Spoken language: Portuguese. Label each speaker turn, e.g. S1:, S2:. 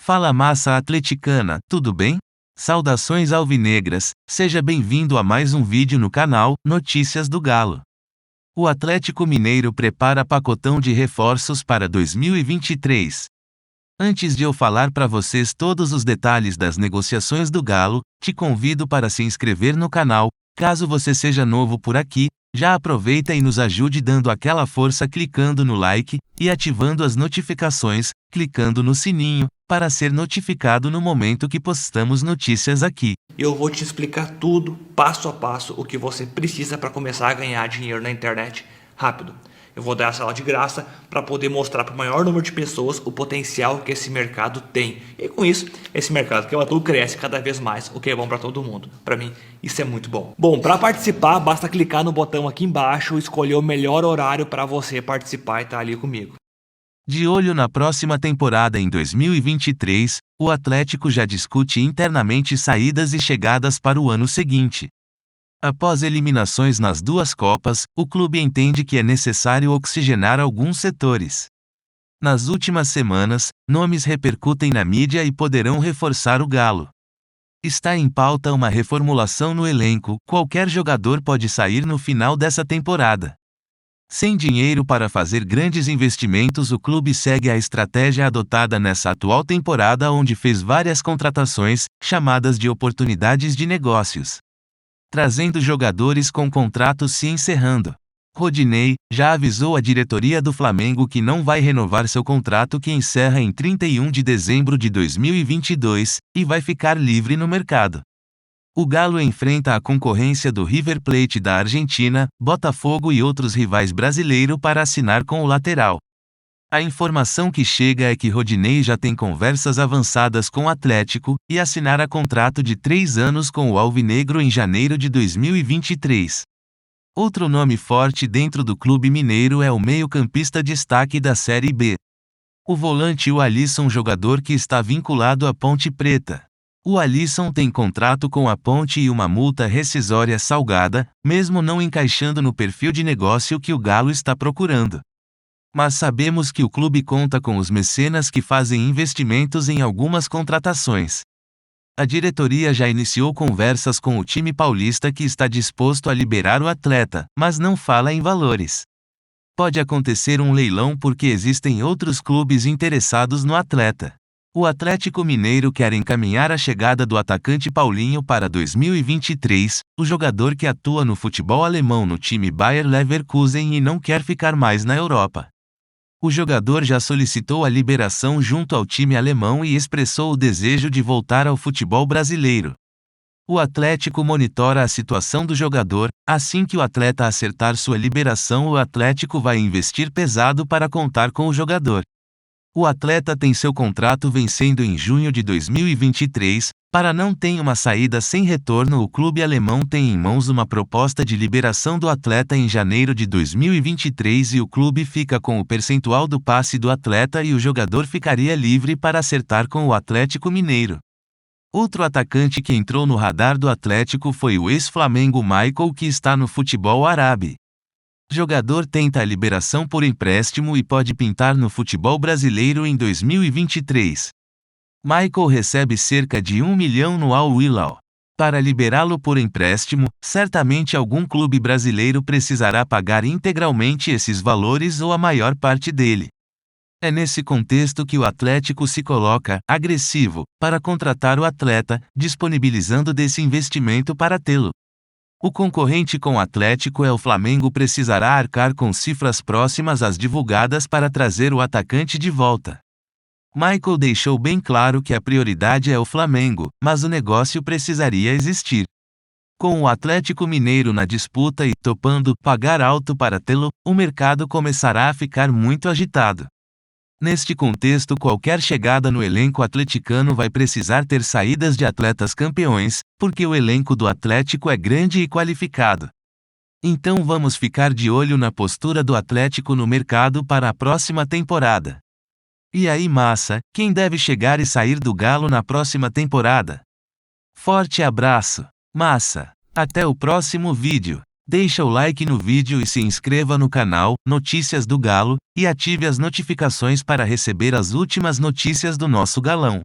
S1: Fala massa atleticana, tudo bem? Saudações alvinegras, seja bem-vindo a mais um vídeo no canal Notícias do Galo. O Atlético Mineiro prepara pacotão de reforços para 2023. Antes de eu falar para vocês todos os detalhes das negociações do Galo, te convido para se inscrever no canal. Caso você seja novo por aqui, já aproveita e nos ajude dando aquela força clicando no like e ativando as notificações, clicando no sininho, para ser notificado no momento que postamos notícias aqui.
S2: Eu vou te explicar tudo, passo a passo, o que você precisa para começar a ganhar dinheiro na internet rápido. Eu vou dar essa aula de graça para poder mostrar para o maior número de pessoas o potencial que esse mercado tem. E com isso, esse mercado que é o Atu cresce cada vez mais, o que é bom para todo mundo. Para mim, isso é muito bom. Bom, para participar, basta clicar no botão aqui embaixo e escolher o melhor horário para você participar e estar ali comigo.
S1: De olho na próxima temporada em 2023, o Atlético já discute internamente saídas e chegadas para o ano seguinte. Após eliminações nas duas Copas, o clube entende que é necessário oxigenar alguns setores. Nas últimas semanas, nomes repercutem na mídia e poderão reforçar o Galo. Está em pauta uma reformulação no elenco, qualquer jogador pode sair no final dessa temporada. Sem dinheiro para fazer grandes investimentos, o clube segue a estratégia adotada nessa atual temporada, onde fez várias contratações, chamadas de oportunidades de negócios, trazendo jogadores com contratos se encerrando. Rodinei já avisou a diretoria do Flamengo que não vai renovar seu contrato, que encerra em 31 de dezembro de 2022, e vai ficar livre no mercado. O Galo enfrenta a concorrência do River Plate da Argentina, Botafogo e outros rivais brasileiros para assinar com o lateral. A informação que chega é que Rodinei já tem conversas avançadas com o Atlético e assinará contrato de 3 anos com o Alvinegro em janeiro de 2023. Outro nome forte dentro do clube mineiro é o meio-campista destaque da Série B. O volante Alisson, jogador que está vinculado à Ponte Preta. O Alisson tem contrato com a Ponte e uma multa rescisória salgada, mesmo não encaixando no perfil de negócio que o Galo está procurando. Mas sabemos que o clube conta com os mecenas que fazem investimentos em algumas contratações. A diretoria já iniciou conversas com o time paulista, que está disposto a liberar o atleta, mas não fala em valores. Pode acontecer um leilão porque existem outros clubes interessados no atleta. O Atlético Mineiro quer encaminhar a chegada do atacante Paulinho para 2023, o jogador que atua no futebol alemão no time Bayer Leverkusen e não quer ficar mais na Europa. O jogador já solicitou a liberação junto ao time alemão e expressou o desejo de voltar ao futebol brasileiro. O Atlético monitora a situação do jogador. Assim que o atleta acertar sua liberação, o Atlético vai investir pesado para contar com o jogador. O atleta tem seu contrato vencendo em junho de 2023. Para não ter uma saída sem retorno, o clube alemão tem em mãos uma proposta de liberação do atleta em janeiro de 2023 e o clube fica com o percentual do passe do atleta e o jogador ficaria livre para acertar com o Atlético Mineiro. Outro atacante que entrou no radar do Atlético foi o ex-Flamengo Michael, que está no futebol árabe. O jogador tenta a liberação por empréstimo e pode pintar no futebol brasileiro em 2023. Michael recebe cerca de 1 milhão no Al Hilal. Para liberá-lo por empréstimo, certamente algum clube brasileiro precisará pagar integralmente esses valores ou a maior parte dele. É nesse contexto que o Atlético se coloca agressivo para contratar o atleta, disponibilizando desse investimento para tê-lo. O concorrente com o Atlético é o Flamengo, precisará arcar com cifras próximas às divulgadas para trazer o atacante de volta. Michael deixou bem claro que a prioridade é o Flamengo, mas o negócio precisaria existir. Com o Atlético Mineiro na disputa e topando pagar alto para tê-lo, o mercado começará a ficar muito agitado. Neste contexto, qualquer chegada no elenco atleticano vai precisar ter saídas de atletas campeões, porque o elenco do Atlético é grande e qualificado. Então vamos ficar de olho na postura do Atlético no mercado para a próxima temporada. E aí massa, quem deve chegar e sair do Galo na próxima temporada? Forte abraço, massa! Até o próximo vídeo. Deixa o like no vídeo e se inscreva no canal Notícias do Galo, e ative as notificações para receber as últimas notícias do nosso galão.